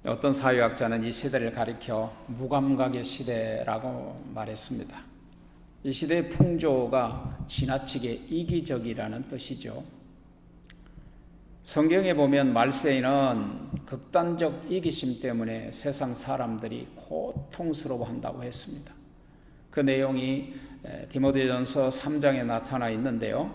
어떤 사회학자는 이 시대를 가리켜 무감각의 시대라고 말했습니다. 이 시대의 풍조가 지나치게 이기적이라는 뜻이죠. 성경에 보면 말세에는 극단적 이기심 때문에 세상 사람들이 고통스러워한다고 했습니다. 그 내용이 디모데전서 3장에 나타나 있는데요.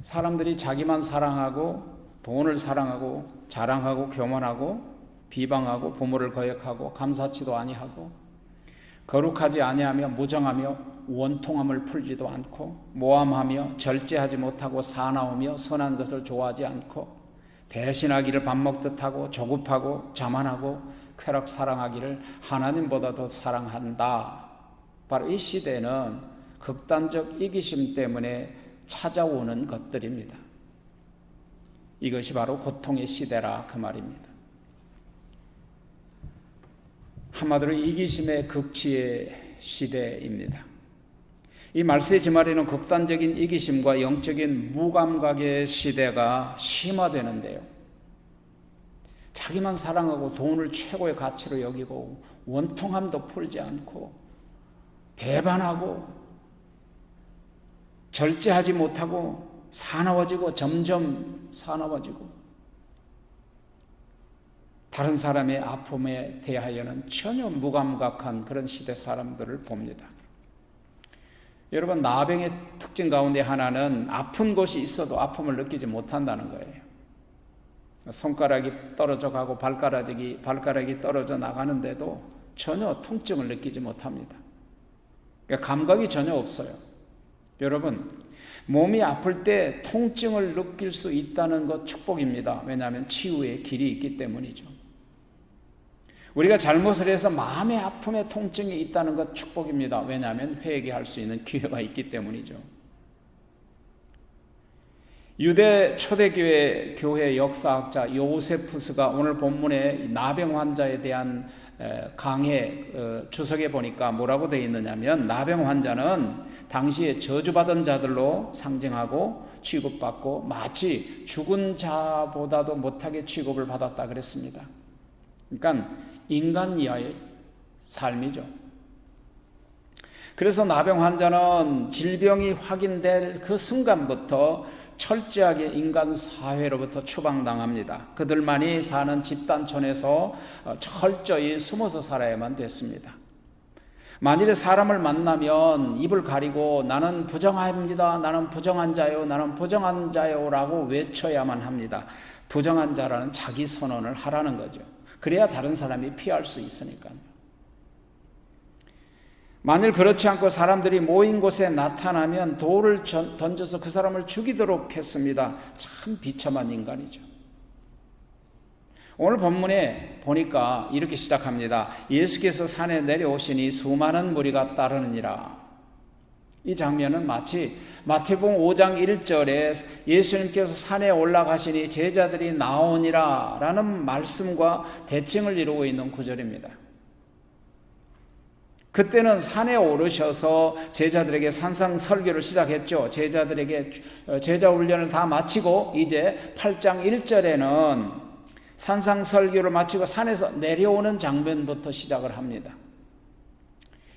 사람들이 자기만 사랑하고 돈을 사랑하고 자랑하고 교만하고 비방하고 부모를 거역하고 감사치도 아니하고 거룩하지 아니하며 무정하며 원통함을 풀지도 않고 모함하며 절제하지 못하고 사나우며 선한 것을 좋아하지 않고 배신하기를 밥 먹듯 하고 조급하고 자만하고 쾌락 사랑하기를 하나님보다 더 사랑한다. 바로 이 시대는 극단적 이기심 때문에 찾아오는 것들입니다. 이것이 바로 고통의 시대라 그 말입니다. 한마디로 이기심의 극치의 시대입니다. 이 말세의 지말에는 극단적인 이기심과 영적인 무감각의 시대가 심화되는데요. 자기만 사랑하고 돈을 최고의 가치로 여기고 원통함도 풀지 않고 배반하고 절제하지 못하고 사나워지고 점점 사나워지고 다른 사람의 아픔에 대하여는 전혀 무감각한 그런 시대 사람들을 봅니다. 여러분, 나병의 특징 가운데 하나는 아픈 곳이 있어도 아픔을 느끼지 못한다는 거예요. 손가락이 떨어져 가고 발가락이 떨어져 나가는데도 전혀 통증을 느끼지 못합니다. 그러니까 감각이 전혀 없어요. 여러분, 몸이 아플 때 통증을 느낄 수 있다는 것 축복입니다. 왜냐하면 치유의 길이 있기 때문이죠. 우리가 잘못을 해서 마음의 아픔에 통증이 있다는 것 축복입니다. 왜냐하면 회개할 수 있는 기회가 있기 때문이죠. 유대 초대교회 교회 역사학자 요세푸스가 오늘 본문의 나병 환자에 대한 강해 주석에 보니까 뭐라고 되어 있느냐면, 나병 환자는 당시에 저주받은 자들로 상징하고 취급받고 마치 죽은 자보다도 못하게 취급을 받았다 그랬습니다. 그러니까 인간 이하의 삶이죠. 그래서 나병 환자는 질병이 확인될 그 순간부터 철저하게 인간 사회로부터 추방당합니다. 그들만이 사는 집단촌에서 철저히 숨어서 살아야만 됐습니다. 만일에 사람을 만나면 입을 가리고 나는 부정합니다, 나는 부정한 자요, 나는 부정한 자요 라고 외쳐야만 합니다. 부정한 자라는 자기 선언을 하라는 거죠. 그래야 다른 사람이 피할 수 있으니까요. 만일 그렇지 않고 사람들이 모인 곳에 나타나면 돌을 던져서 그 사람을 죽이도록 했습니다. 참 비참한 인간이죠. 오늘 본문에 보니까 이렇게 시작합니다. 예수께서 산에 내려오시니 수많은 무리가 따르느니라. 이 장면은 마치 마태복음 5장 1절에 예수님께서 산에 올라가시니 제자들이 나오니라 라는 말씀과 대칭을 이루고 있는 구절입니다. 그때는 산에 오르셔서 제자들에게 산상 설교를 시작했죠. 제자들에게 제자 훈련을 다 마치고 이제 8장 1절에는 산상 설교를 마치고 산에서 내려오는 장면부터 시작을 합니다.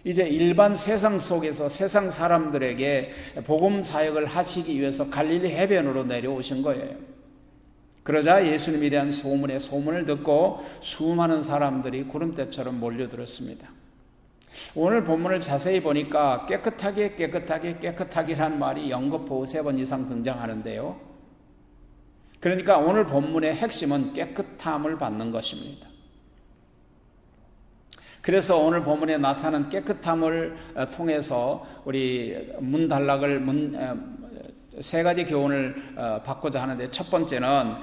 이제 일반 세상 속에서 세상 사람들에게 복음 사역을 하시기 위해서 갈릴리 해변으로 내려오신 거예요. 그러자 예수님에 대한 소문을 듣고 수많은 사람들이 구름대처럼 몰려들었습니다. 오늘 본문을 자세히 보니까 깨끗하게라는 말이 연거푸 3번 이상 등장하는데요. 그러니까 오늘 본문의 핵심은 깨끗함을 받는 것입니다. 그래서 오늘 본문에 나타난 깨끗함을 통해서 우리 문단락을 세 가지 교훈을 받고자 하는데, 첫 번째는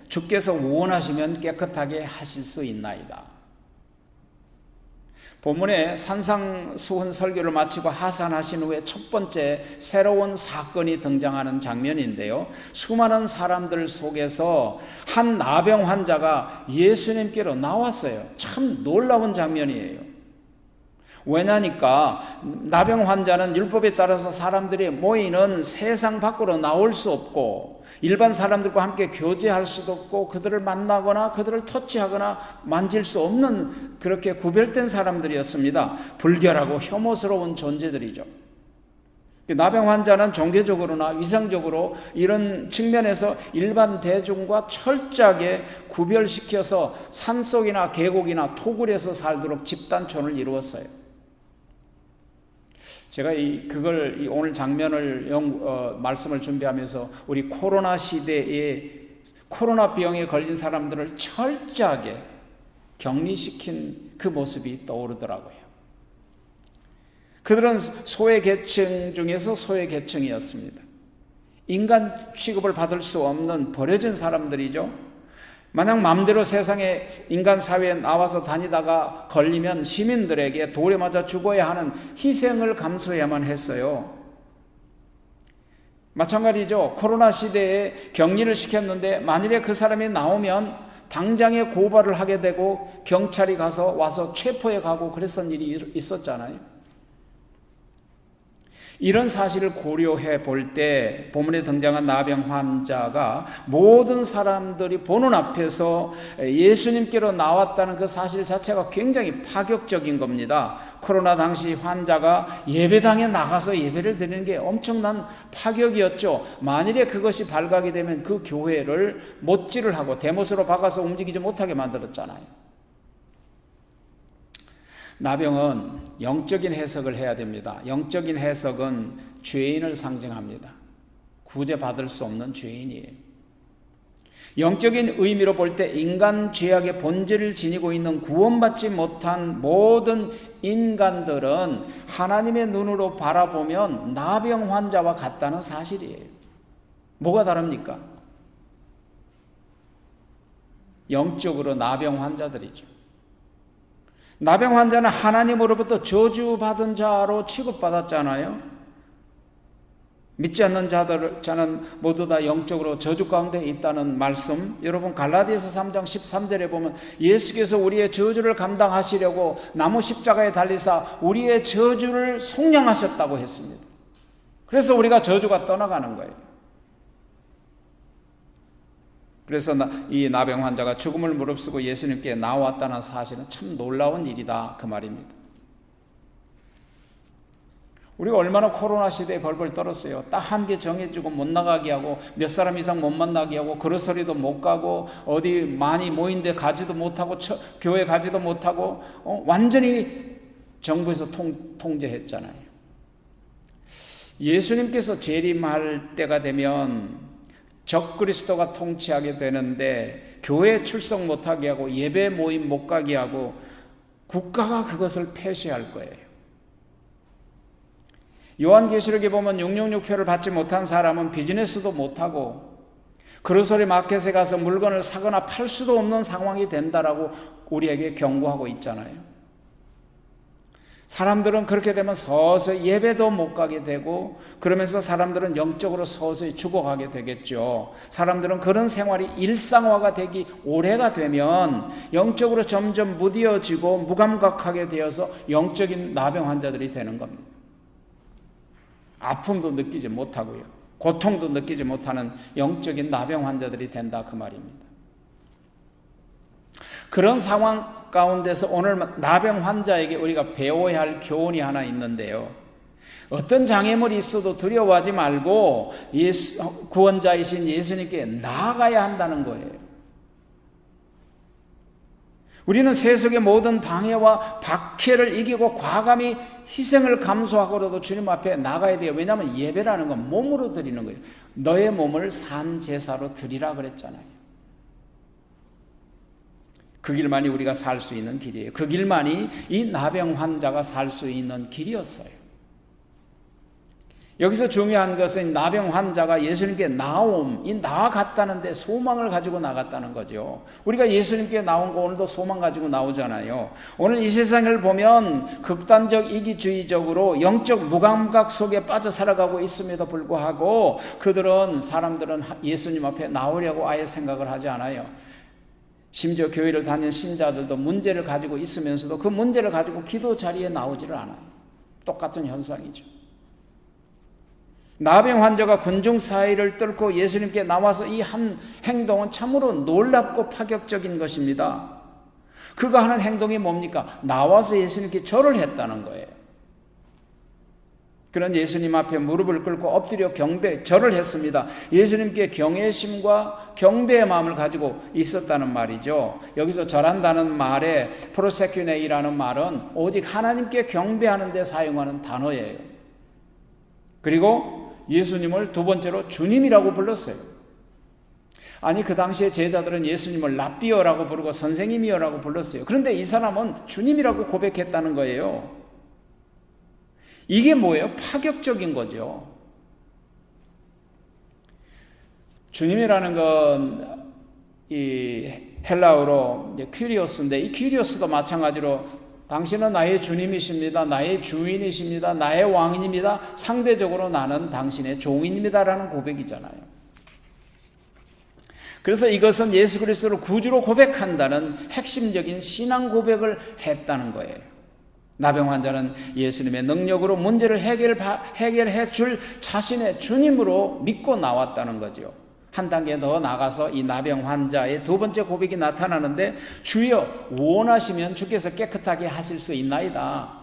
주께서 원하시면 깨끗하게 하실 수 있나이다. 본문에 산상수훈 설교를 마치고 하산하신 후에 첫 번째 새로운 사건이 등장하는 장면인데요. 수많은 사람들 속에서 한 나병 환자가 예수님께로 나왔어요. 참 놀라운 장면이에요. 왜냐니까 나병 환자는 율법에 따라서 사람들이 모이는 세상 밖으로 나올 수 없고 일반 사람들과 함께 교제할 수도 없고 그들을 만나거나 그들을 터치하거나 만질 수 없는 그렇게 구별된 사람들이었습니다. 불결하고 혐오스러운 존재들이죠. 나병 환자는 종교적으로나 위상적으로 이런 측면에서 일반 대중과 철저하게 구별시켜서 산속이나 계곡이나 토굴에서 살도록 집단촌을 이루었어요. 제가 그걸 오늘 장면을 말씀을 준비하면서 우리 코로나 시대에 코로나 병에 걸린 사람들을 철저하게 격리시킨 그 모습이 떠오르더라고요. 그들은 소외 계층 중에서 소외 계층이었습니다. 인간 취급을 받을 수 없는 버려진 사람들이죠. 만약 마음대로 세상에 인간 사회에 나와서 다니다가 걸리면 시민들에게 돌에 맞아 죽어야 하는 희생을 감수해야만 했어요. 마찬가지죠. 코로나 시대에 격리를 시켰는데 만일에 그 사람이 나오면 당장에 고발을 하게 되고 경찰이 와서 체포해 가고 그랬던 일이 있었잖아요. 이런 사실을 고려해 볼 때 본문에 등장한 나병 환자가 모든 사람들이 보는 앞에서 예수님께로 나왔다는 그 사실 자체가 굉장히 파격적인 겁니다. 코로나 당시 환자가 예배당에 나가서 예배를 드리는 게 엄청난 파격이었죠. 만일에 그것이 발각이 되면 그 교회를 못질을 하고 대못으로 박아서 움직이지 못하게 만들었잖아요. 나병은 영적인 해석을 해야 됩니다. 영적인 해석은 죄인을 상징합니다. 구제받을 수 없는 죄인이에요. 영적인 의미로 볼 때 인간 죄악의 본질을 지니고 있는 구원받지 못한 모든 인간들은 하나님의 눈으로 바라보면 나병 환자와 같다는 사실이에요. 뭐가 다릅니까? 영적으로 나병 환자들이죠. 나병 환자는 하나님으로부터 저주받은 자로 취급받았잖아요. 믿지 않는 자는 모두 다 영적으로 저주 가운데 있다는 말씀, 여러분 갈라디아서 3장 13절에 보면 예수께서 우리의 저주를 감당하시려고 나무 십자가에 달리사 우리의 저주를 속량하셨다고 했습니다. 그래서 우리가 저주가 떠나가는 거예요. 그래서 이 나병 환자가 죽음을 무릅쓰고 예수님께 나왔다는 사실은 참 놀라운 일이다 그 말입니다. 우리가 얼마나 코로나 시대에 벌벌 떨었어요. 딱 한 개 정해주고 못 나가게 하고 몇 사람 이상 못 만나게 하고 그릇소리도 못 가고 어디 많이 모인데 가지도 못하고 교회 가지도 못하고 완전히 정부에서 통제했잖아요. 예수님께서 재림할 때가 되면 적그리스도가 통치하게 되는데 교회 출석 못하게 하고 예배 모임 못 가게 하고 국가가 그것을 폐쇄할 거예요. 요한계시록에 보면 666표를 받지 못한 사람은 비즈니스도 못하고 그릇소리 마켓에 가서 물건을 사거나 팔 수도 없는 상황이 된다라고 우리에게 경고하고 있잖아요. 사람들은 그렇게 되면 서서히 예배도 못 가게 되고 그러면서 사람들은 영적으로 서서히 죽어가게 되겠죠. 사람들은 그런 생활이 일상화가 되기 오래가 되면 영적으로 점점 무뎌지고 무감각하게 되어서 영적인 나병 환자들이 되는 겁니다. 아픔도 느끼지 못하고요. 고통도 느끼지 못하는 영적인 나병 환자들이 된다 그 말입니다. 그런 상황 가운데서 오늘 나병 환자에게 우리가 배워야 할 교훈이 하나 있는데요. 어떤 장애물이 있어도 두려워하지 말고 구원자이신 예수님께 나아가야 한다는 거예요. 우리는 세속의 모든 방해와 박해를 이기고 과감히 희생을 감수하고라도 주님 앞에 나가야 돼요. 왜냐하면 예배라는 건 몸으로 드리는 거예요. 너의 몸을 산 제사로 드리라 그랬잖아요. 그 길만이 우리가 살 수 있는 길이에요. 그 길만이 이 나병 환자가 살 수 있는 길이었어요. 여기서 중요한 것은 나병 환자가 예수님께 이 나아갔다는 데 소망을 가지고 나갔다는 거죠. 우리가 예수님께 나온 거 오늘도 소망 가지고 나오잖아요. 오늘 이 세상을 보면 극단적 이기주의적으로 영적 무감각 속에 빠져 살아가고 있음에도 불구하고 사람들은 예수님 앞에 나오려고 아예 생각을 하지 않아요. 심지어 교회를 다니는 신자들도 문제를 가지고 있으면서도 그 문제를 가지고 기도 자리에 나오지를 않아요. 똑같은 현상이죠. 나병 환자가 군중 사이를 뚫고 예수님께 나와서 이 한 행동은 참으로 놀랍고 파격적인 것입니다. 그가 하는 행동이 뭡니까? 나와서 예수님께 절을 했다는 거예요. 그런 예수님 앞에 무릎을 꿇고 엎드려 절을 했습니다. 예수님께 경외심과 경배의 마음을 가지고 있었다는 말이죠. 여기서 절한다는 말에 프로세큐네이라는 말은 오직 하나님께 경배하는 데 사용하는 단어예요. 그리고 예수님을 두 번째로 주님이라고 불렀어요. 아니, 그 당시에 제자들은 예수님을 랍비어라고 부르고 선생님이여라고 불렀어요. 그런데 이 사람은 주님이라고 고백했다는 거예요. 이게 뭐예요? 파격적인 거죠. 주님이라는 건 이 헬라어로 퀴리오스인데, 이 퀴리오스도 마찬가지로 당신은 나의 주님이십니다, 나의 주인이십니다, 나의 왕입니다, 상대적으로 나는 당신의 종인입니다라는 고백이잖아요. 그래서 이것은 예수 그리스도를 구주로 고백한다는 핵심적인 신앙 고백을 했다는 거예요. 나병 환자는 예수님의 능력으로 문제를 해결해 줄 자신의 주님으로 믿고 나왔다는 거죠. 한 단계 더 나가서 이 나병 환자의 두 번째 고백이 나타나는데, 주여 원하시면 주께서 깨끗하게 하실 수 있나이다.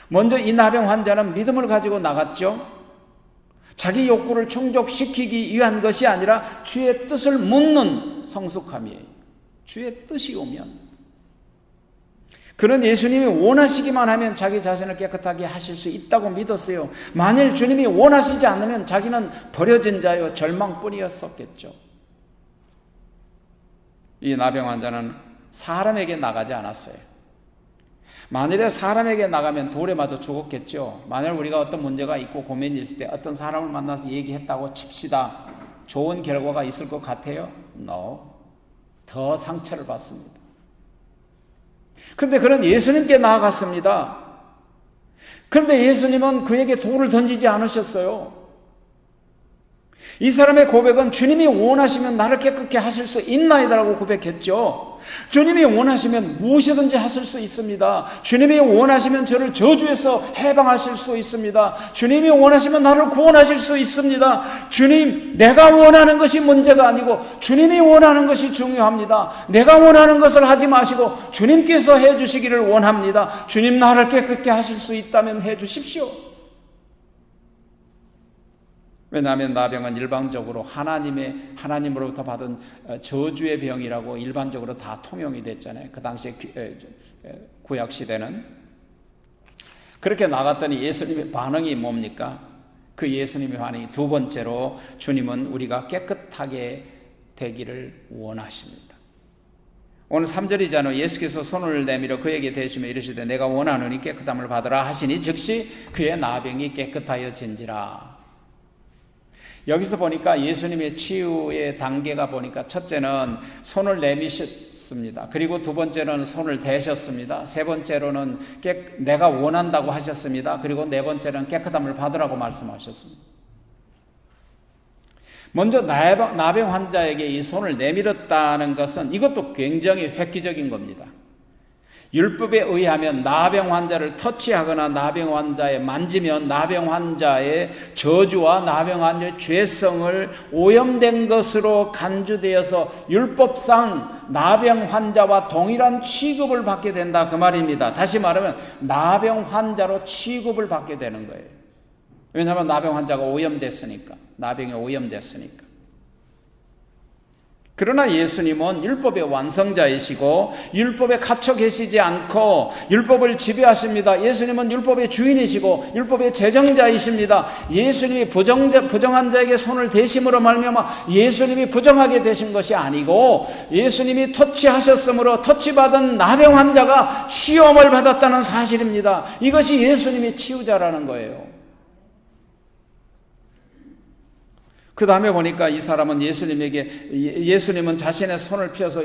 먼저 이 나병 환자는 믿음을 가지고 나갔죠. 자기 욕구를 충족시키기 위한 것이 아니라 주의 뜻을 묻는 성숙함이에요. 주의 뜻이 오면, 그는 예수님이 원하시기만 하면 자기 자신을 깨끗하게 하실 수 있다고 믿었어요. 만일 주님이 원하시지 않으면 자기는 버려진 자요 절망뿐이었었겠죠. 이 나병 환자는 사람에게 나가지 않았어요. 만일에 사람에게 나가면 돌에 맞아 죽었겠죠. 만일 우리가 어떤 문제가 있고 고민이 있을 때 어떤 사람을 만나서 얘기했다고 칩시다. 좋은 결과가 있을 것 같아요? No. 더 상처를 받습니다. 그런데 그는 예수님께 나아갔습니다. 그런데 예수님은 그에게 돌을 던지지 않으셨어요. 이 사람의 고백은 주님이 원하시면 나를 깨끗게 하실 수 있나이다라고 고백했죠. 주님이 원하시면 무엇이든지 하실 수 있습니다. 주님이 원하시면 저를 저주에서 해방하실 수 있습니다. 주님이 원하시면 나를 구원하실 수 있습니다. 주님, 내가 원하는 것이 문제가 아니고 주님이 원하는 것이 중요합니다. 내가 원하는 것을 하지 마시고 주님께서 해주시기를 원합니다. 주님, 나를 깨끗게 하실 수 있다면 해주십시오. 왜냐하면 나병은 일반적으로 하나님으로부터 받은 저주의 병이라고 일반적으로 다 통용이 됐잖아요. 그 당시에 구약 시대는. 그렇게 나갔더니 예수님의 반응이 뭡니까? 그 예수님의 반응이 두 번째로, 주님은 우리가 깨끗하게 되기를 원하십니다. 오늘 3절이잖아요. 예수께서 손을 내밀어 그에게 대시며 이르시되 내가 원하노니 깨끗함을 받으라 하시니 즉시 그의 나병이 깨끗하여진지라. 여기서 보니까 예수님의 치유의 단계가 보니까 첫째는 손을 내미셨습니다. 그리고 두 번째로는 손을 대셨습니다. 세 번째로는 내가 원한다고 하셨습니다. 그리고 네 번째는 깨끗함을 받으라고 말씀하셨습니다. 먼저 나병 환자에게 이 손을 내밀었다는 것은 이것도 굉장히 획기적인 겁니다. 율법에 의하면 나병 환자를 터치하거나 나병 환자에 만지면 나병 환자의 저주와 나병 환자의 죄성을 오염된 것으로 간주되어서 율법상 나병 환자와 동일한 취급을 받게 된다, 그 말입니다. 다시 말하면 나병 환자로 취급을 받게 되는 거예요. 왜냐하면 나병 환자가 오염됐으니까, 나병이 오염됐으니까. 그러나 예수님은 율법의 완성자이시고 율법에 갇혀 계시지 않고 율법을 지배하십니다. 예수님은 율법의 주인이시고 율법의 제정자이십니다. 예수님이 부정한 자에게 손을 대심으로 말미암아 예수님이 부정하게 되신 것이 아니고, 예수님이 터치하셨으므로 터치받은 나병 환자가 치유함을 받았다는 사실입니다. 이것이 예수님이 치유자라는 거예요. 그 다음에 보니까 이 사람은 예수님은 자신의 손을 펴서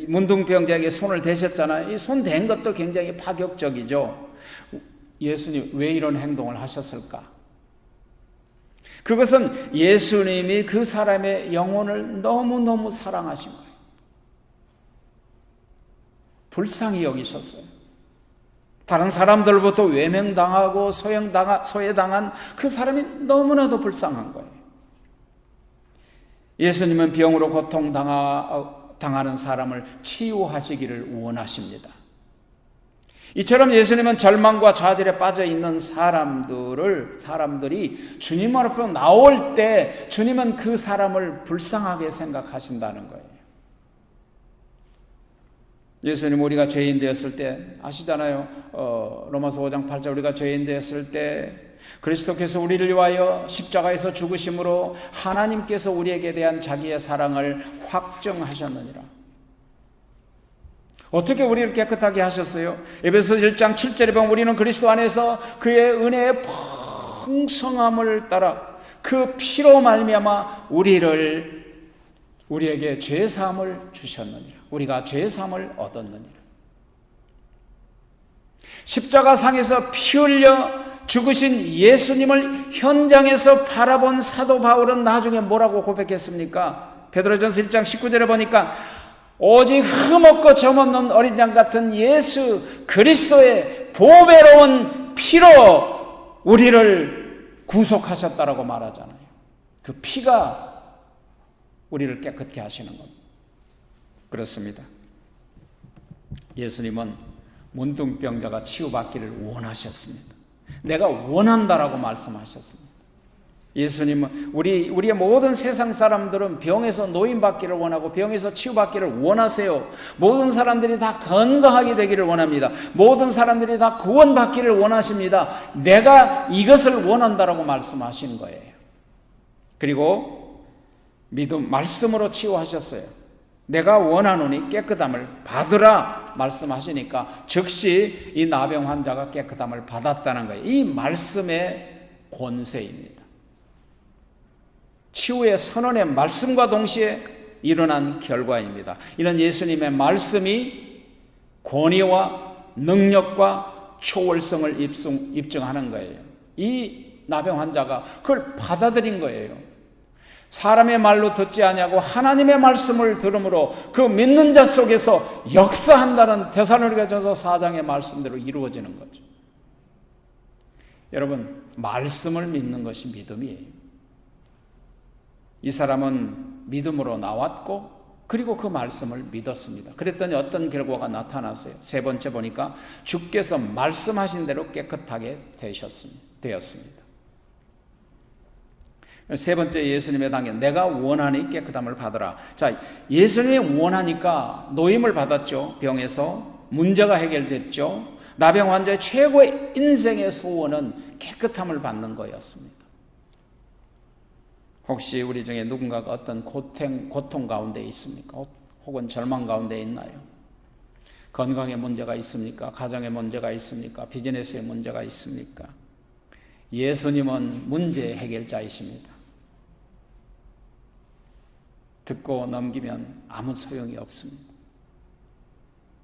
문둥병자에게 손을 대셨잖아요. 이 손 댄 것도 굉장히 파격적이죠. 예수님 왜 이런 행동을 하셨을까? 그것은 예수님이 그 사람의 영혼을 너무너무 사랑하신 거예요. 불쌍히 여기셨어요. 다른 사람들로부터 외면당하고 소외당한 그 사람이 너무나도 불쌍한 거예요. 예수님은 병으로 고통당하는 사람을 치유하시기를 원하십니다. 이처럼 예수님은 절망과 좌절에 빠져 있는 사람들이 주님 앞으로 나올 때 주님은 그 사람을 불쌍하게 생각하신다는 거예요. 예수님 우리가 죄인 되었을 때 아시잖아요. 로마서 5장 8절 우리가 죄인 되었을 때 그리스도께서 우리를 위하여 십자가에서 죽으심으로 하나님께서 우리에게 대한 자기의 사랑을 확정하셨느니라. 어떻게 우리를 깨끗하게 하셨어요? 에베소서 1장 7절에 보면 우리는 그리스도 안에서 그의 은혜의 풍성함을 따라 그 피로 말미암아 우리에게 죄사함을 주셨느니라. 우리가 죄사함을 얻었느니라. 십자가상에서 피 흘려 죽으신 예수님을 현장에서 바라본 사도 바울은 나중에 뭐라고 고백했습니까? 베드로전서 1장 19절에 보니까 오직 흠없고 점없는 어린 양 같은 예수 그리스도의 보배로운 피로 우리를 구속하셨다라고 말하잖아요. 그 피가 우리를 깨끗게 하시는 겁니다. 그렇습니다. 예수님은 문둥병자가 치유받기를 원하셨습니다. 내가 원한다라고 말씀하셨습니다. 예수님은 우리의 모든 세상 사람들은 병에서 노임받기를 원하고 병에서 치유받기를 원하세요. 모든 사람들이 다 건강하게 되기를 원합니다. 모든 사람들이 다 구원받기를 원하십니다. 내가 이것을 원한다라고 말씀하신 거예요. 그리고 말씀으로 치유하셨어요. 내가 원하노니 깨끗함을 받으라 말씀하시니까 즉시 이 나병 환자가 깨끗함을 받았다는 거예요. 이 말씀의 권세입니다. 치유의 선언의 말씀과 동시에 일어난 결과입니다. 이런 예수님의 말씀이 권위와 능력과 초월성을 입증하는 거예요. 이 나병 환자가 그걸 받아들인 거예요. 사람의 말로 듣지 아니하고 하나님의 말씀을 들음으로 그 믿는 자 속에서 역사한다는 데살로니가전서 4장의 말씀대로 이루어지는 거죠. 여러분, 말씀을 믿는 것이 믿음이에요. 이 사람은 믿음으로 나왔고 그리고 그 말씀을 믿었습니다. 그랬더니 어떤 결과가 나타났어요. 세 번째 보니까 주께서 말씀하신 대로 깨끗하게 되었습니다. 세 번째 예수님의 단계, 내가 원하니 깨끗함을 받으라. 자, 예수님이 원하니까 노임을 받았죠. 병에서 문제가 해결됐죠. 나병 환자의 최고의 인생의 소원은 깨끗함을 받는 거였습니다. 혹시 우리 중에 누군가가 어떤 고통 가운데 있습니까? 혹은 절망 가운데 있나요? 건강에 문제가 있습니까? 가정에 문제가 있습니까? 비즈니스에 문제가 있습니까? 예수님은 문제 해결자이십니다. 듣고 넘기면 아무 소용이 없습니다.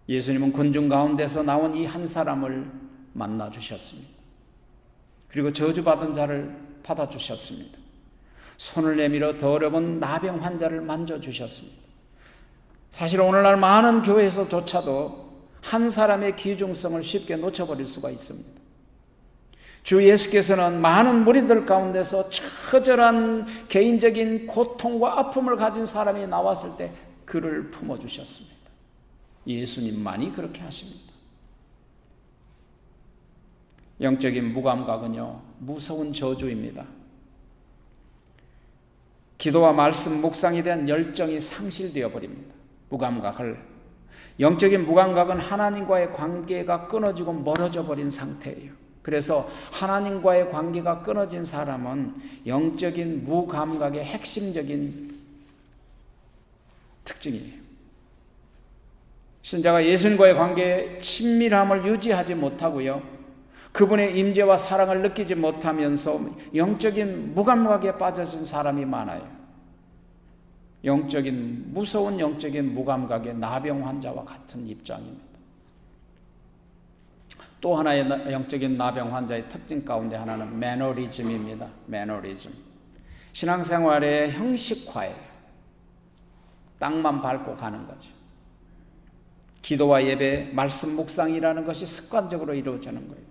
예수님은 군중 가운데서 나온 이 한 사람을 만나 주셨습니다. 그리고 저주받은 자를 받아주셨습니다. 손을 내밀어 더러운 나병 환자를 만져주셨습니다. 사실 오늘날 많은 교회에서조차도 한 사람의 귀중성을 쉽게 놓쳐버릴 수가 있습니다. 주 예수께서는 많은 무리들 가운데서 처절한 개인적인 고통과 아픔을 가진 사람이 나왔을 때 그를 품어주셨습니다. 예수님만이 그렇게 하십니다. 영적인 무감각은요, 무서운 저주입니다. 기도와 말씀, 묵상에 대한 열정이 상실되어 버립니다. 영적인 무감각은 하나님과의 관계가 끊어지고 멀어져 버린 상태예요. 그래서 하나님과의 관계가 끊어진 사람은 영적인 무감각의 핵심적인 특징이에요. 신자가 예수님과의 관계에 친밀함을 유지하지 못하고요, 그분의 임재와 사랑을 느끼지 못하면서 영적인 무감각에 빠져진 사람이 많아요. 무서운 영적인 무감각의 나병 환자와 같은 입장입니다. 또 하나의 영적인 나병 환자의 특징 가운데 하나는 매너리즘입니다. 매너리즘. 신앙생활의 형식화예요. 땅만 밟고 가는 거죠. 기도와 예배, 말씀 묵상이라는 것이 습관적으로 이루어지는 거예요.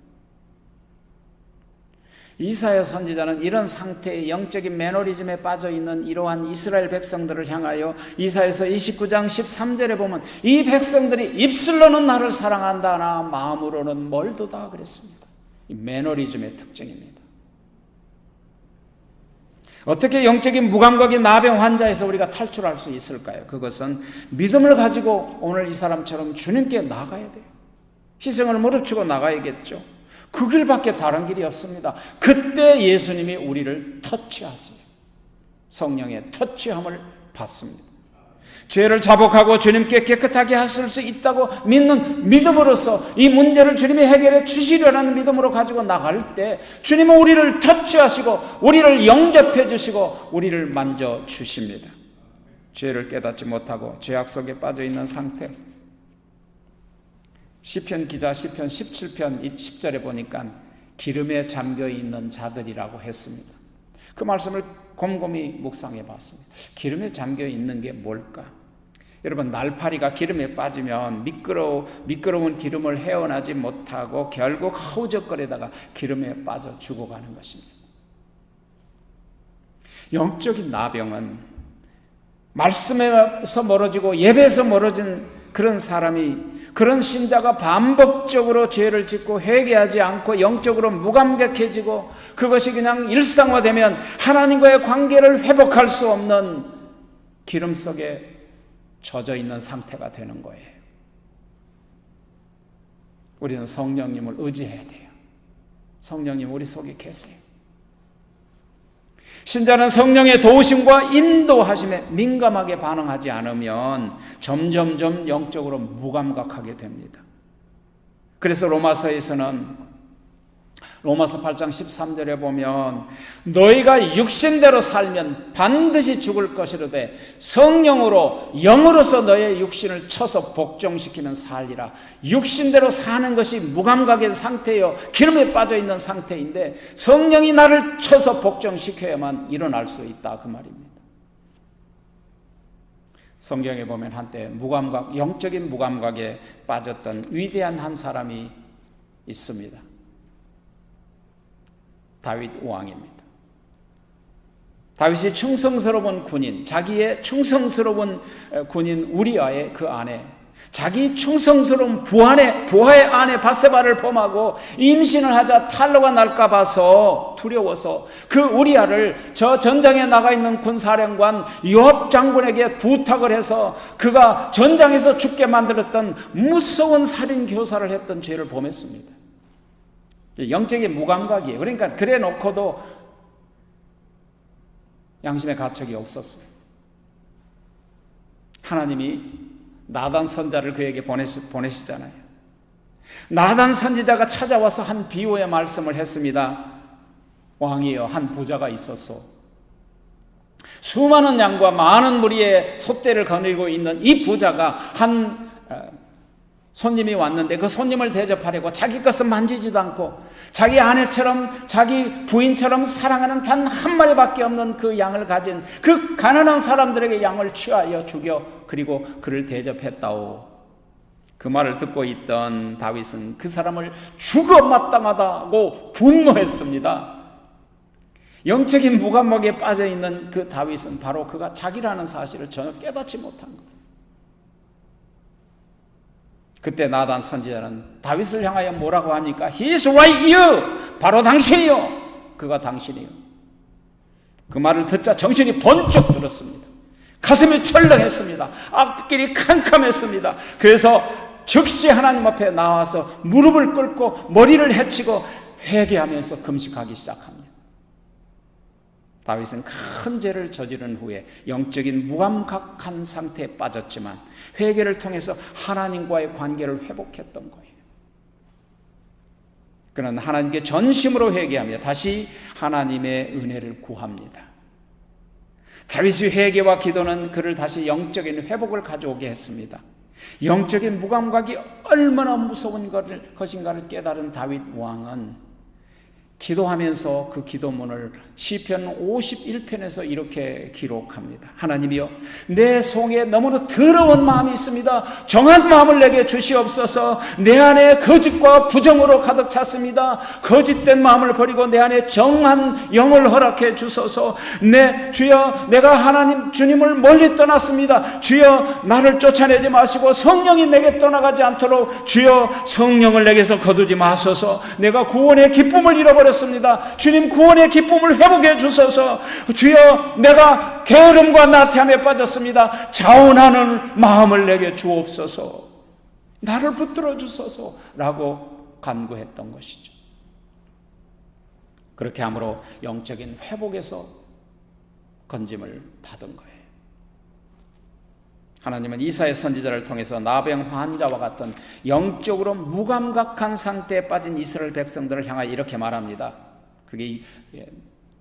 이사야 선지자는 이런 상태의 영적인 매너리즘에 빠져있는 이러한 이스라엘 백성들을 향하여 이사야서 29장 13절에 보면 이 백성들이 입술로는 나를 사랑한다나 마음으로는 멀도다 그랬습니다. 이 매너리즘의 특징입니다. 어떻게 영적인 무감각인 나병 환자에서 우리가 탈출할 수 있을까요? 그것은 믿음을 가지고 오늘 이 사람처럼 주님께 나가야 돼요. 희생을 무릅쓰고 나가야겠죠. 그 길밖에 다른 길이 없습니다. 그때 예수님이 우리를 터치하세요. 성령의 터치함을 받습니다. 죄를 자복하고 주님께 깨끗하게 하실 수 있다고 믿는 믿음으로써 이 문제를 주님이 해결해 주시려는 믿음으로 가지고 나갈 때 주님은 우리를 터치하시고 우리를 영접해 주시고 우리를 만져 주십니다. 죄를 깨닫지 못하고 죄악 속에 빠져 있는 상태. 시편 기자 시편 17편 10절에 보니까 기름에 잠겨 있는 자들이라고 했습니다. 그 말씀을 곰곰이 묵상해 봤습니다. 기름에 잠겨 있는 게 뭘까? 여러분, 날파리가 기름에 빠지면 미끄러운 기름을 헤어나지 못하고 결국 허우적거리다가 기름에 빠져 죽어가는 것입니다. 영적인 나병은 말씀에서 멀어지고 예배에서 멀어진 그런 사람이, 그런 신자가 반복적으로 죄를 짓고 회개하지 않고 영적으로 무감각해지고 그것이 그냥 일상화되면 하나님과의 관계를 회복할 수 없는 기름 속에 젖어 있는 상태가 되는 거예요. 우리는 성령님을 의지해야 돼요. 성령님 우리 속에 계세요. 신자는 성령의 도우심과 인도하심에 민감하게 반응하지 않으면 점점점 영적으로 무감각하게 됩니다. 그래서 로마서 8장 13절에 보면 너희가 육신대로 살면 반드시 죽을 것이로되 성령으로 영으로서 너의 육신을 쳐서 복종시키는 살리라. 육신대로 사는 것이 무감각의 상태요, 기름에 빠져있는 상태인데 성령이 나를 쳐서 복종시켜야만 일어날 수 있다, 그 말입니다. 성경에 보면 한때 영적인 무감각에 빠졌던 위대한 한 사람이 있습니다. 다윗 왕입니다. 다윗이 충성스러운 군인, 자기의 충성스러운 군인 우리아의 그 아내, 자기 충성스러운 부하의 아내 바세바를 범하고 임신을 하자 탈로가 날까 봐서 두려워서 그 우리아를 저 전장에 나가 있는 군사령관 요압 장군에게 부탁을 해서 그가 전장에서 죽게 만들었던 무서운 살인 교사를 했던 죄를 범했습니다. 영적인 무감각이에요. 그러니까 그래 놓고도 양심의 가책이 없었어요. 하나님이 나단 선자를 그에게 보내시잖아요. 나단 선지자가 찾아와서 한 비유의 말씀을 했습니다. 왕이여, 한 부자가 있었어. 수많은 양과 많은 무리의 솥대를 거느리고 있는 이 부자가 한 손님이 왔는데 그 손님을 대접하려고 자기 것은 만지지도 않고 자기 아내처럼 자기 부인처럼 사랑하는 단 한 마리밖에 없는 그 양을 가진 그 가난한 사람들에게 양을 취하여 죽여 그리고 그를 대접했다오. 그 말을 듣고 있던 다윗은 그 사람을 죽어 마땅하다고 분노했습니다. 영적인 무감각에 빠져있는 그 다윗은 바로 그가 자기라는 사실을 전혀 깨닫지 못한 거예요. 그때 나단 선지자는 다윗을 향하여 뭐라고 합니까? He is right, you. 바로 당신이요. 그가 당신이요. 그 말을 듣자 정신이 번쩍 들었습니다. 가슴이 철렁했습니다. 앞길이 캄캄했습니다. 그래서 즉시 하나님 앞에 나와서 무릎을 꿇고 머리를 헤치고 회개하면서 금식하기 시작합니다. 다윗은 큰 죄를 저지른 후에 영적인 무감각한 상태에 빠졌지만 회개를 통해서 하나님과의 관계를 회복했던 거예요. 그는 하나님께 전심으로 회개하며 다시 하나님의 은혜를 구합니다. 다윗의 회개와 기도는 그를 다시 영적인 회복을 가져오게 했습니다. 영적인 무감각이 얼마나 무서운 것인가를 깨달은 다윗 왕은 기도하면서 그 기도문을 시편 51편에서 이렇게 기록합니다. 하나님이여, 내 속에 너무나 더러운 마음이 있습니다. 정한 마음을 내게 주시옵소서. 내 안에 거짓과 부정으로 가득 찼습니다. 거짓된 마음을 버리고 내 안에 정한 영을 허락해 주소서. 주여, 내가 하나님 주님을 멀리 떠났습니다. 주여, 나를 쫓아내지 마시고 성령이 내게 떠나가지 않도록 주여, 성령을 내게서 거두지 마소서. 내가 구원의 기쁨을 잃어버렸습니다. 주님, 구원의 기쁨을 회복해 주소서. 주여, 내가 게으름과 나태함에 빠졌습니다. 자원하는 마음을 내게 주옵소서. 나를 붙들어 주소서 라고 간구했던 것이죠. 그렇게 함으로 영적인 회복에서 건짐을 받은 거예요. 하나님은 이사야 선지자를 통해서 나병 환자와 같은 영적으로 무감각한 상태에 빠진 이스라엘 백성들을 향하여 이렇게 말합니다. 그게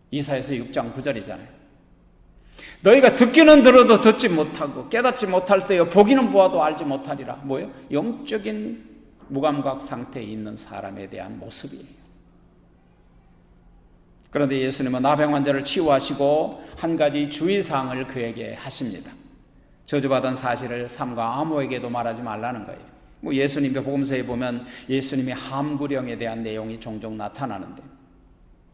이사야서 6장 9절이잖아요. 너희가 듣기는 들어도 듣지 못하고 깨닫지 못할 때요, 보기는 보아도 알지 못하리라. 뭐예요? 영적인 무감각 상태에 있는 사람에 대한 모습이에요. 그런데 예수님은 나병 환자를 치유하시고 한 가지 주의사항을 그에게 하십니다. 저주받은 사실을 삼가 아무에게도 말하지 말라는 거예요. 예수님의 복음서에 보면 예수님의 함구령에 대한 내용이 종종 나타나는데,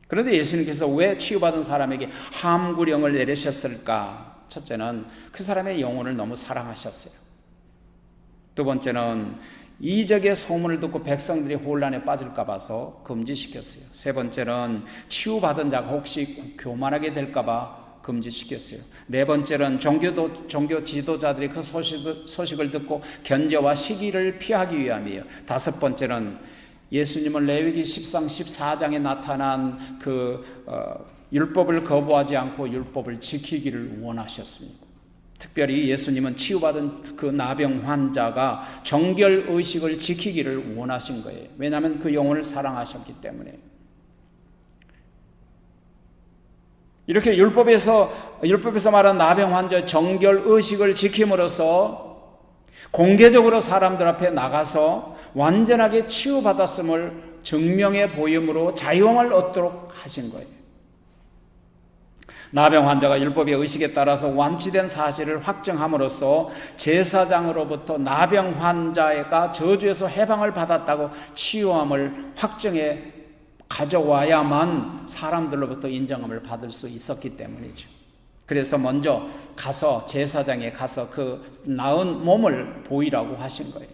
그런데 예수님께서 왜 치유받은 사람에게 함구령을 내리셨을까? 첫째는 그 사람의 영혼을 너무 사랑하셨어요. 두 번째는 이적의 소문을 듣고 백성들이 혼란에 빠질까 봐서 금지시켰어요. 세 번째는 치유받은 자가 혹시 교만하게 될까 봐 금지시켰어요. 네 번째는 종교 지도자들이 그 소식을 듣고 견제와 시기를 피하기 위함이에요. 다섯 번째는 예수님은 레위기 10상 14장에 나타난 율법을 거부하지 않고 율법을 지키기를 원하셨습니다. 특별히 예수님은 치유받은 그 나병 환자가 정결의식을 지키기를 원하신 거예요. 왜냐하면 그 영혼을 사랑하셨기 때문에. 이렇게 율법에서 말한 나병 환자의 정결의식을 지킴으로써 공개적으로 사람들 앞에 나가서 완전하게 치유받았음을 증명해 보임으로 자유함을 얻도록 하신 거예요. 나병 환자가 율법의 의식에 따라서 완치된 사실을 확정함으로써 제사장으로부터 나병 환자가 저주에서 해방을 받았다고 치유함을 확정해 가져와야만 사람들로부터 인정함을 받을 수 있었기 때문이죠. 그래서 먼저 제사장에 가서 그 나은 몸을 보이라고 하신 거예요.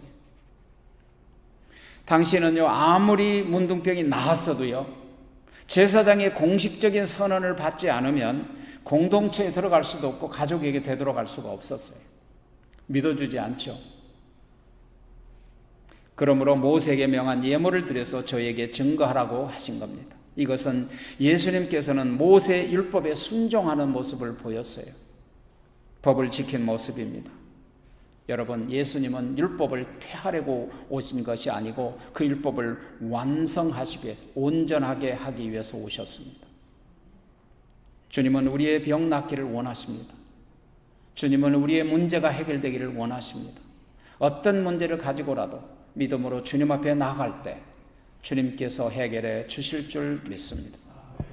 당시에는요, 아무리 문둥병이 나았어도요, 제사장의 공식적인 선언을 받지 않으면 공동체에 들어갈 수도 없고 가족에게 되돌아갈 수가 없었어요. 믿어주지 않죠. 그러므로 모세에게 명한 예물을 드려서 저에게 증거하라고 하신 겁니다. 이것은 예수님께서는 모세 율법에 순종하는 모습을 보였어요. 법을 지킨 모습입니다. 여러분, 예수님은 율법을 폐하려고 오신 것이 아니고 그 율법을 완성하시기 위해서, 온전하게 하기 위해서 오셨습니다. 주님은 우리의 병 낫기를 원하십니다. 주님은 우리의 문제가 해결되기를 원하십니다. 어떤 문제를 가지고라도 믿음으로 주님 앞에 나아갈 때 주님께서 해결해 주실 줄 믿습니다.